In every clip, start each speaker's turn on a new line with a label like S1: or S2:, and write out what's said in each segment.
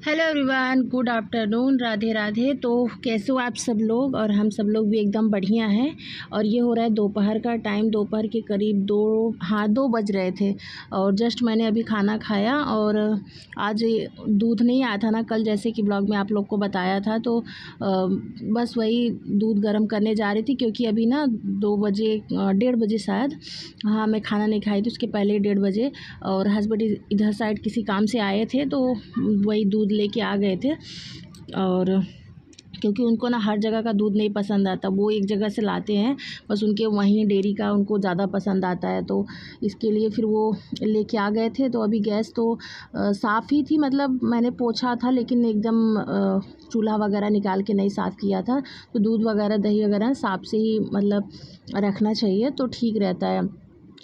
S1: Hello everyone, good afternoon, Radhe Radhe. तो कैसे हो आप सब लोग? और हम सब लोग भी एकदम बढ़िया हैं। और ये हो रहा है दोपहर का टाइम, दोपहर के करीब 2 बज रहे थे। और जस्ट मैंने अभी खाना खाया। और आज दूध नहीं आया था ना कल, जैसे कि ब्लॉग में आप लोग को बताया था। तो बस वही दूध गर्म करने जा रही थी, क्योंकि अभी ना 2 बजे 1:30 बजे शायद, हाँ मैं खाना नहीं खाई थी उसके पहले 1:30 बजे। और हस्बैंड इधर साइड किसी काम से आए थे, तो वही दूध लेके आ गए थे। और क्योंकि उनको ना हर जगह का दूध नहीं पसंद आता, वो एक जगह से लाते हैं, बस उनके वहीं डेयरी का उनको ज़्यादा पसंद आता है। तो इसके लिए फिर वो लेके आ गए थे। तो अभी गैस तो साफ़ ही थी, मतलब मैंने पोछा था, लेकिन एकदम चूल्हा वगैरह निकाल के नहीं साफ़ किया था। तो दूध वगैरह दही वगैरह साफ़ से ही मतलब रखना चाहिए, तो ठीक रहता है।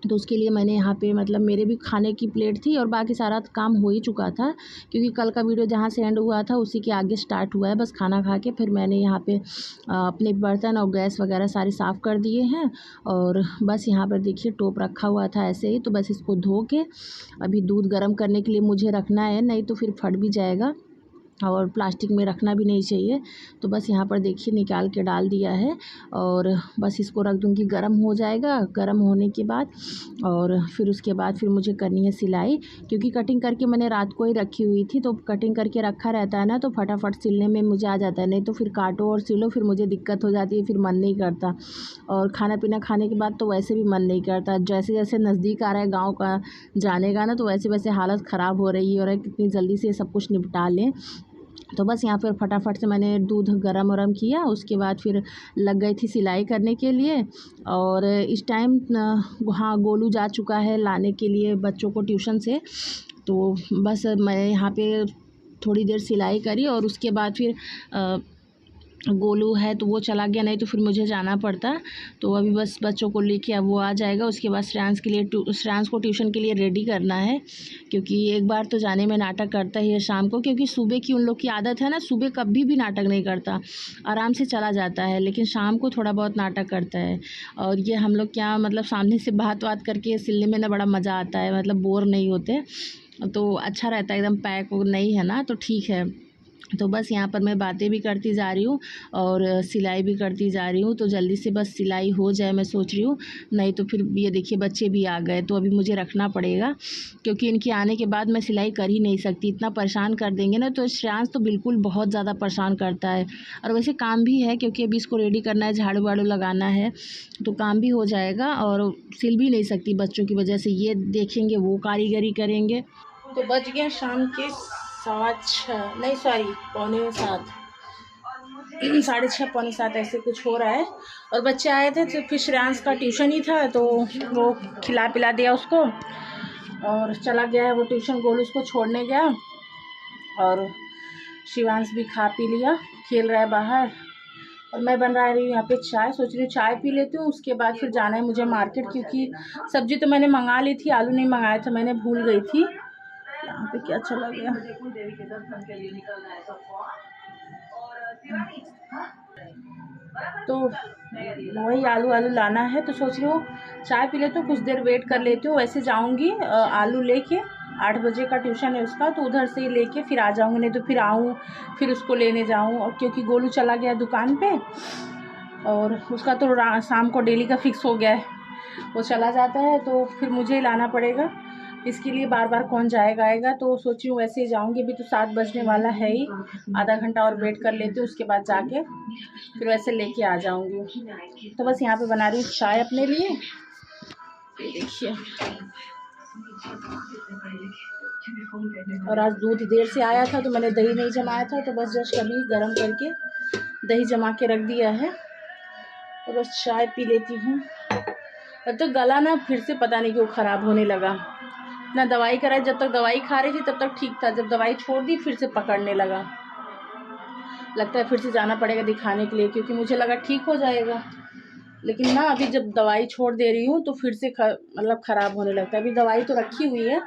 S1: तो उसके लिए मैंने यहाँ पे मतलब मेरे भी खाने की प्लेट थी और बाकी सारा काम हो ही चुका था, क्योंकि कल का वीडियो जहाँ से एंड हुआ था उसी के आगे स्टार्ट हुआ है। बस खाना खा के फिर मैंने यहाँ पे अपने बर्तन और गैस वगैरह सारे साफ़ कर दिए हैं। और बस यहाँ पर देखिए टोप रखा हुआ था ऐसे ही, तो बस इसको धो के अभी दूध गर्म करने के लिए मुझे रखना है, नहीं तो फिर फट भी जाएगा और प्लास्टिक में रखना भी नहीं चाहिए। तो बस यहाँ पर देखिए निकाल के डाल दिया है। और बस इसको रख दूँगी, गर्म हो जाएगा। गर्म होने के बाद और फिर उसके बाद फिर मुझे करनी है सिलाई, क्योंकि कटिंग करके मैंने रात को ही रखी हुई थी। तो कटिंग करके रखा रहता है ना, तो फटाफट सिलने में मुझे आ जाता है, नहीं तो फिर काटो और सिलो, फिर मुझे दिक्कत हो जाती है, फिर मन नहीं करता। और खाना पीना खाने के बाद तो वैसे भी मन नहीं करता। जैसे जैसे नज़दीक आ रहा है गाँव का जाने का ना, तो वैसे वैसे हालत ख़राब हो रही है और कितनी जल्दी से सब कुछ निपटा लें। तो बस यहाँ पर फटाफट से मैंने दूध गरम वरम किया, उसके बाद फिर लग गई थी सिलाई करने के लिए। और इस टाइम हाँ गोलू जा चुका है लाने के लिए बच्चों को ट्यूशन से। तो बस मैं यहाँ पे थोड़ी देर सिलाई करी और उसके बाद फिर गोलू है तो वो चला गया, नहीं तो फिर मुझे जाना पड़ता। तो अभी बस बच्चों को लेके अब वो आ जाएगा, उसके बाद श्रेयांश को ट्यूशन के लिए रेडी करना है, क्योंकि एक बार तो जाने में नाटक करता ही है शाम को, क्योंकि सुबह की उन लोग की आदत है ना, सुबह कभी भी नाटक नहीं करता, आराम से चला जाता है, लेकिन शाम को थोड़ा बहुत नाटक करता है। और ये हम लोग क्या मतलब सामने से बात करके सिलने में ना बड़ा मज़ा आता है, मतलब बोर नहीं होते, तो अच्छा रहता है एकदम। पैक नहीं है ना, तो ठीक है। तो बस यहाँ पर मैं बातें भी करती जा रही हूँ और सिलाई भी करती जा रही हूँ, तो जल्दी से बस सिलाई हो जाए मैं सोच रही हूँ, नहीं तो फिर ये देखिए बच्चे भी आ गए, तो अभी मुझे रखना पड़ेगा, क्योंकि इनके आने के बाद मैं सिलाई कर ही नहीं सकती, इतना परेशान कर देंगे ना। तो श्रेयांश तो बिल्कुल बहुत ज़्यादा परेशान करता है, और वैसे काम भी है, क्योंकि अभी इसको रेडी करना है, झाड़ू वाड़ू लगाना है, तो काम भी हो जाएगा। और सिल भी नहीं सकती बच्चों की वजह से, ये देखेंगे वो कारीगरी करेंगे। तो बज गया शाम के 6:15, नहीं सॉरी 6:45, 6:30 6:45 ऐसे कुछ हो रहा है। और बच्चे आए थे, तो फिर श्रेयांश का ट्यूशन ही था, तो वो खिला पिला दिया उसको और चला गया है वो ट्यूशन। गोलू उसको छोड़ने गया और शिवांश भी खा पी लिया, खेल रहा है बाहर। और मैं बना रही हूँ यहाँ पे चाय, सोच रही हूँ चाय पी लेती हूँ, उसके बाद फिर जाना है मुझे मार्केट, क्योंकि सब्जी तो मैंने मंगा ली थी, आलू नहीं मंगाया था मैंने, भूल गई थी। यहाँ पे क्या चला गया, तो वही आलू लाना है, तो सोच रही हूँ चाय पी लेती हूँ, कुछ देर वेट कर लेती हूँ। वैसे जाऊँगी आलू लेके, 8 बजे का ट्यूशन है उसका, तो उधर से ही लेके फिर आ जाऊँगी, नहीं तो फिर आऊँ फिर उसको लेने जाऊँ। और क्योंकि गोलू चला गया दुकान पे, और उसका तो शाम को डेली का फिक्स हो गया है, वो चला जाता है, तो फिर मुझे ही लाना पड़ेगा। इसके लिए बार बार कौन जाएगा आएगा, तो सोची हूँ वैसे ही जाऊँगी। अभी तो 7 बजने वाला है ही, आधा घंटा और वेट कर लेती हूँ, उसके बाद जाके फिर वैसे लेके आ जाऊँगी। तो बस यहाँ पे बना रही हूँ चाय अपने लिए, देखिए। और आज दूध देर से आया था, तो मैंने दही नहीं जमाया था, तो बस जस्ट अभी गर्म करके दही जमा के रख दिया है, तो बस चाय पी लेती हूँ। तो गला ना फिर से पता नहीं क्यों ख़राब होने लगा, ना दवाई कराई, जब तक दवाई खा रही थी तब तक ठीक था, जब दवाई छोड़ दी फिर से पकड़ने लगा। लगता है फिर से जाना पड़ेगा दिखाने के लिए, क्योंकि मुझे लगा ठीक हो जाएगा, लेकिन ना अभी जब दवाई छोड़ दे रही हूँ तो फिर से मतलब ख़राब होने लगता है। अभी दवाई तो रखी हुई है,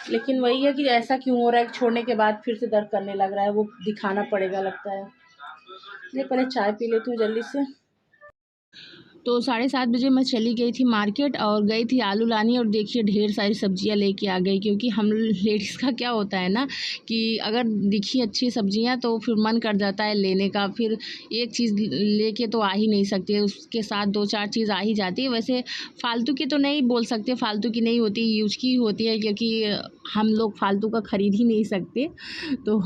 S1: लेकिन वही है कि ऐसा क्यों हो रहा है, छोड़ने के बाद फिर से दर्द करने लग रहा है, वो दिखाना पड़ेगा लगता है। ये पहले चाय पी लेती हूँ जल्दी से। तो 7:30 बजे मैं चली गई थी मार्केट और गई थी आलू लाने, और देखिए ढेर सारी सब्जियां लेके आ गई। क्योंकि हम लेडीज़ का क्या होता है ना कि अगर दिखी अच्छी सब्जियां तो फिर मन कर जाता है लेने का, फिर एक चीज़ लेके तो आ ही नहीं सकती, उसके साथ 2-4 चीज़ आ ही जाती है। वैसे फ़ालतू की तो नहीं बोल सकते, फ़ालतू की नहीं होती, यूज की होती है, क्योंकि हम लोग फ़ालतू का ख़रीद ही नहीं सकते, तो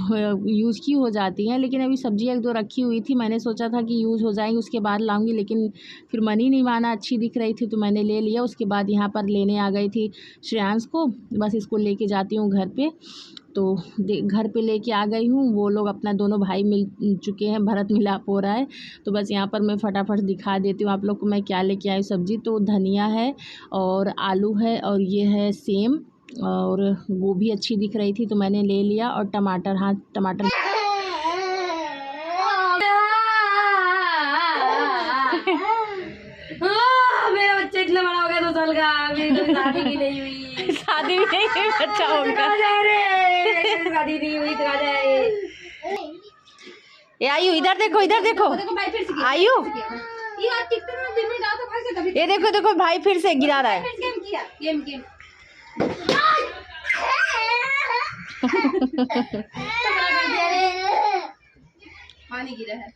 S1: यूज़ की हो जाती हैं। लेकिन अभी सब्जियां 1-2 रखी हुई थी, मैंने सोचा था कि यूज़ हो जाएंगी उसके बाद लाऊंगी, लेकिन फिर मन ही नहीं माना, अच्छी दिख रही थी तो मैंने ले लिया। उसके बाद यहाँ पर लेने आ गई थी श्रेयांश को, बस इसको लेके जाती हूँ घर पे। तो घर पे लेके आ गई हूँ, वो लोग अपना दोनों भाई मिल चुके हैं, भरत मिलाप हो रहा है। तो बस यहाँ पर मैं फटाफट दिखा देती हूँ आप लोग को मैं क्या लेके आई सब्ज़ी। तो धनिया है और आलू है और ये है सेम, और गोभी अच्छी दिख रही थी तो मैंने ले लिया, और टमाटर, हाँ टमाटर
S2: मेरा बच्चा इतना बड़ा हो गया 2 साल का, मेरी तो शादी भी नहीं हुई।
S1: शादी भी नहीं हुई, बच्चा होगा।
S2: शादी नहीं हुई तो जाए।
S1: ये आयु इधर देखो, इधर देखो आयु, ये देखो देखो भाई फिर से गिरा रहा है।
S2: पानी गिरा है।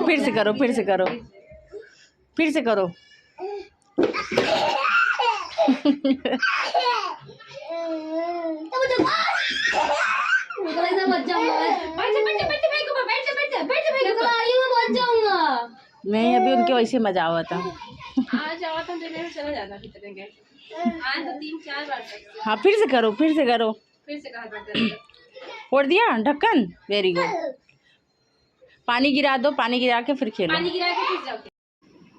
S1: फिर से करो, फिर से करो, फिर से करो। नहीं अभी उनके वैसे मजा हुआ था।
S2: आज आवा था तो चला जाता फिर आज तो 3-4 बार।
S1: हाँ फिर से करो, फिर से करो,
S2: फिर से कहा करते
S1: फोड़ दिया ढक्कन, वेरी गुड। पानी गिरा दो, पानी गिरा के फिर खेलो।
S2: पानी गिरा के फिर जाओ।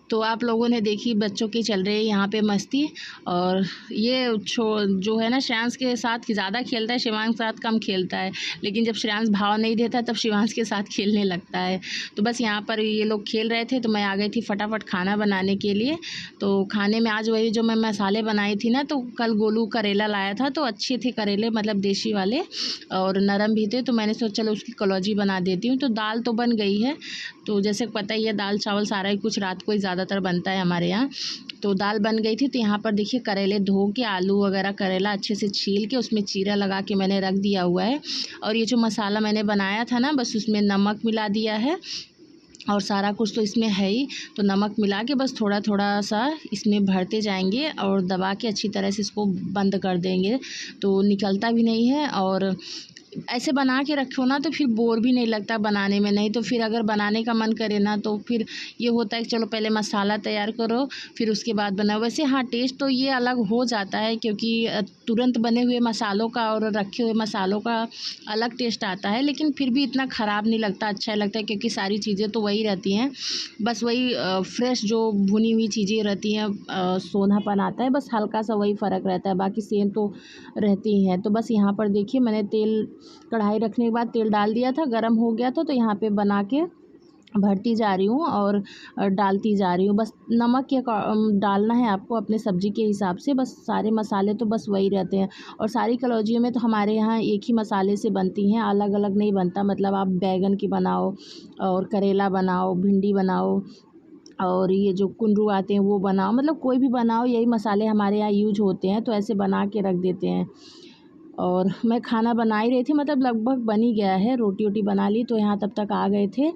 S1: तो आप लोगों ने देखी बच्चों की चल रही है यहाँ पे मस्ती, और ये जो है ना श्रेयांश के साथ ज़्यादा खेलता है, शिवांश के साथ कम खेलता है। लेकिन जब श्रेयांश भाव नहीं देता तब शिवांश के साथ खेलने लगता है। तो बस यहाँ पर ये लोग खेल रहे थे तो मैं आ गई थी फटाफट खाना बनाने के लिए। तो खाने में आज वही जो मैं मसाले बनाई थी ना, तो कल गोलू करेला लाया था तो अच्छे थे करेले, मतलब देसी वाले, और नरम भी थे। तो मैंने सोचा चलो उसकी कलौजी बना देती हूँ। तो दाल तो बन गई है, तो जैसे पता ही है दाल चावल सारा ही कुछ रात को ही ज़्यादातर बनता है हमारे यहाँ। तो दाल बन गई थी। तो यहाँ पर देखिए करेले धो के, आलू वगैरह करेला अच्छे से छील के उसमें चीरा लगा के मैंने रख दिया हुआ है। और ये जो मसाला मैंने बनाया था ना, बस उसमें नमक मिला दिया है और सारा कुछ तो इसमें है ही। तो नमक मिला के बस थोड़ा थोड़ा सा इसमें भरते जाएंगे और दबा के अच्छी तरह से इसको बंद कर देंगे, तो निकलता भी नहीं है। और ऐसे बना के रखो ना तो फिर बोर भी नहीं लगता बनाने में। नहीं तो फिर अगर बनाने का मन करे ना तो फिर ये होता है कि चलो पहले मसाला तैयार करो फिर उसके बाद बनाओ। वैसे हाँ टेस्ट तो ये अलग हो जाता है, क्योंकि तुरंत बने हुए मसालों का और रखे हुए मसालों का अलग टेस्ट आता है, लेकिन फिर भी इतना ख़राब नहीं लगता, अच्छा लगता है, क्योंकि सारी चीज़ें तो वही रहती हैं। बस वही फ्रेश जो भुनी हुई चीज़ें रहती हैं, सोनापन आता है, बस हल्का सा वही फ़र्क रहता है, बाकी सेम तो रहती हैं। तो बस यहाँ पर देखिए मैंने तेल, कढ़ाई रखने के बाद तेल डाल दिया था, गरम हो गया था। तो यहाँ पे बना के भरती जा रही हूँ और डालती जा रही हूँ। बस नमक या डालना है आपको अपने सब्ज़ी के हिसाब से, बस सारे मसाले तो बस वही रहते हैं। और सारी कलौजियों में तो हमारे यहाँ एक ही मसाले से बनती हैं, अलग अलग नहीं बनता। मतलब आप बैगन की बनाओ और करेला बनाओ, भिंडी बनाओ और ये जो कुंदरू आते हैं वो बनाओ, मतलब कोई भी बनाओ, यही मसाले हमारे यहाँ यूज होते हैं। तो ऐसे बना के रख देते हैं। और मैं खाना बना ही रही थी, मतलब लगभग बन ही गया है, रोटी वोटी बना ली। तो यहाँ तब तक आ गए थे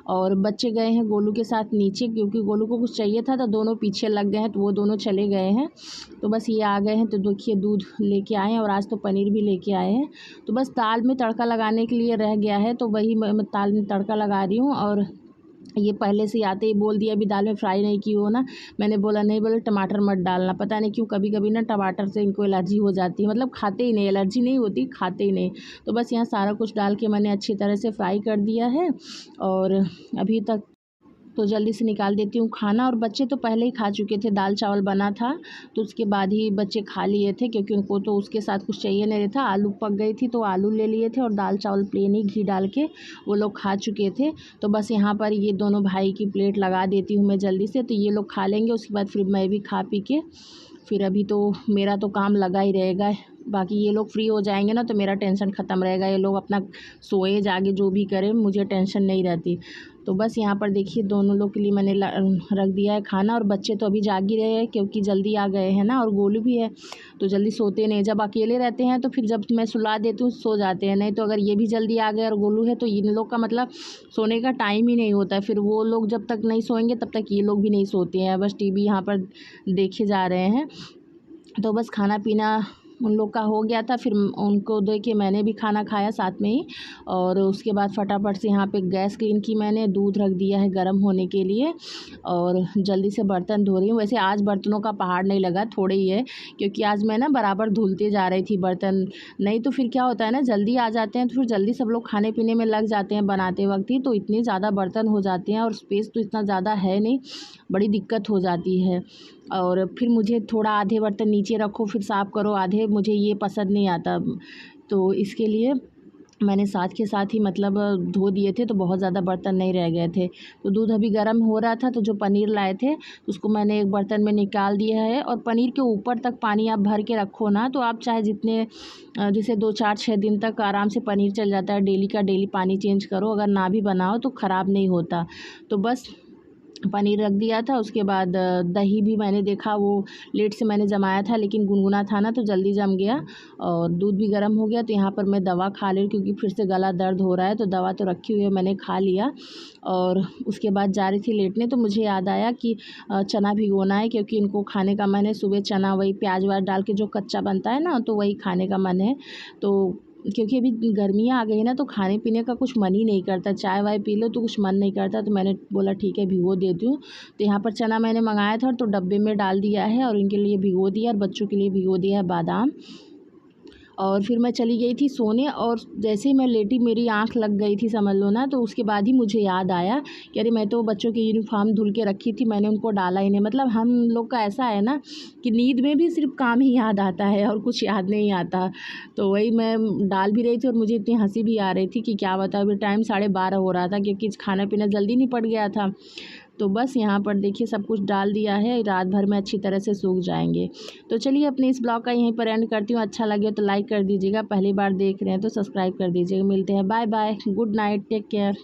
S1: और बच्चे गए हैं गोलू के साथ नीचे, क्योंकि गोलू को कुछ चाहिए था तो दोनों पीछे लग गए हैं, तो वो दोनों चले गए हैं। तो बस ये आ गए हैं। तो देखिए दूध लेके आए हैं और आज तो पनीर भी लेके आए हैं। तो बस दाल में तड़का लगाने के लिए रह गया है, तो वही मैं दाल में तड़का लगा रही हूँ। और ये पहले से आते ही बोल दिया अभी दाल में फ्राई नहीं की हो ना, मैंने बोला नहीं, बोले टमाटर मत डालना। पता नहीं क्यों कभी कभी ना टमाटर से इनको एलर्जी हो जाती है, मतलब खाते ही नहीं, एलर्जी नहीं होती, खाते ही नहीं। तो बस यहाँ सारा कुछ डाल के मैंने अच्छी तरह से फ्राई कर दिया है। और अभी तक तो जल्दी से निकाल देती हूँ खाना। और बच्चे तो पहले ही खा चुके थे, दाल चावल बना था तो उसके बाद ही बच्चे खा लिए थे, क्योंकि उनको तो उसके साथ कुछ चाहिए नहीं था। आलू पक गई थी तो आलू ले लिए थे और दाल चावल प्लेन ही घी डाल के वो लोग खा चुके थे। तो बस यहाँ पर ये दोनों भाई की प्लेट लगा देती हूँ मैं जल्दी से, तो ये लोग खा लेंगे, उसके बाद फिर मैं भी खा पी के फिर अभी तो मेरा तो काम लगा ही रहेगा, बाकी ये लोग फ्री हो जाएंगे ना तो मेरा टेंशन ख़त्म रहेगा। ये लोग अपना सोए जागे जो भी करें, मुझे टेंशन नहीं रहती। तो बस यहाँ पर देखिए दोनों लोग के लिए मैंने रख दिया है खाना, और बच्चे तो अभी जाग ही रहे हैं क्योंकि जल्दी आ गए हैं ना, और गोलू भी है तो जल्दी सोते नहीं। जब अकेले रहते हैं तो फिर जब मैं सुला देती हूँ सो जाते हैं, नहीं तो अगर ये भी जल्दी आ गए और गोलू है तो इन लोग का मतलब सोने का टाइम ही नहीं होता है। फिर वो लोग जब तक नहीं सोएंगे तब तक ये लोग भी नहीं सोते हैं, बस टीवी यहाँ पर देखे जा रहे हैं। तो बस खाना पीना उन लोग का हो गया था, फिर उनको दे के मैंने भी खाना खाया साथ में ही, और उसके बाद फटाफट से यहाँ पे गैस क्लीन की मैंने, दूध रख दिया है गर्म होने के लिए, और जल्दी से बर्तन धो रही हूँ। वैसे आज बर्तनों का पहाड़ नहीं लगा, थोड़े ही है, क्योंकि आज मैं ना बराबर धुलते जा रही थी बर्तन। नहीं तो फिर क्या होता है ना, जल्दी आ जाते हैं तो फिर जल्दी सब लोग खाने पीने में लग जाते हैं बनाते वक्त ही, तो इतने ज़्यादा बर्तन हो जाते हैं, और स्पेस तो इतना ज़्यादा है नहीं, बड़ी दिक्कत हो जाती है। और फिर मुझे थोड़ा आधे बर्तन नीचे रखो फिर साफ़ करो आधे, मुझे ये पसंद नहीं आता, तो इसके लिए मैंने साथ के साथ ही मतलब धो दिए थे, तो बहुत ज़्यादा बर्तन नहीं रह गए थे। तो दूध अभी गर्म हो रहा था, तो जो पनीर लाए थे उसको मैंने एक बर्तन में निकाल दिया है, और पनीर के ऊपर तक पानी आप भर के रखो ना, तो आप चाहे जितने जैसे 2 4 6 दिन तक आराम से पनीर चल जाता है। डेली का डेली पानी चेंज करो, अगर ना भी बनाओ तो ख़राब नहीं होता। तो बस पनीर रख दिया था। उसके बाद दही भी मैंने देखा वो लेट से मैंने जमाया था, लेकिन गुनगुना था ना तो जल्दी जम गया, और दूध भी गर्म हो गया। तो यहाँ पर मैं दवा खा ले रही हूँ क्योंकि फिर से गला दर्द हो रहा है, तो दवा तो रखी हुई है, मैंने खा लिया। और उसके बाद जा रही थी लेटने, तो मुझे याद आया कि चना भिगोना है, क्योंकि इनको खाने का मन है। सुबह चना वही प्याज व्याज डाल के जो कच्चा बनता है ना, तो वही खाने का मन है। तो क्योंकि अभी गर्मियाँ आ गई ना, तो खाने पीने का कुछ मन ही नहीं करता, चाय वाय पी लो तो कुछ मन नहीं करता। तो मैंने बोला ठीक है भिगो देती हूँ। तो यहाँ पर चना मैंने मंगाया था तो डब्बे में डाल दिया है, और इनके लिए भिगो दिया, और बच्चों के लिए भिगो दिया है बादाम। और फिर मैं चली गई थी सोने, और जैसे ही मैं लेटी मेरी आँख लग गई थी समझ लो ना, तो उसके बाद ही मुझे याद आया कि अरे मैं तो बच्चों की यूनिफॉर्म धुल के रखी थी, मैंने उनको डाला ही नहीं। मतलब हम लोग का ऐसा है ना कि नींद में भी सिर्फ काम ही याद आता है और कुछ याद नहीं आता। तो वही मैं डाल भी रही थी, और मुझे इतनी हंसी भी आ रही थी कि क्या बताओ, अभी टाइम 12:30 हो रहा था, क्योंकि खाना पीना जल्दी निपट गया था। तो बस यहाँ पर देखिए सब कुछ डाल दिया है, रात भर में अच्छी तरह से सूख जाएंगे। तो चलिए अपने इस ब्लॉग का यहीं पर एंड करती हूँ। अच्छा लगे तो लाइक कर दीजिएगा, पहली बार देख रहे हैं तो सब्सक्राइब कर दीजिएगा। मिलते हैं, bye bye, good night, take care.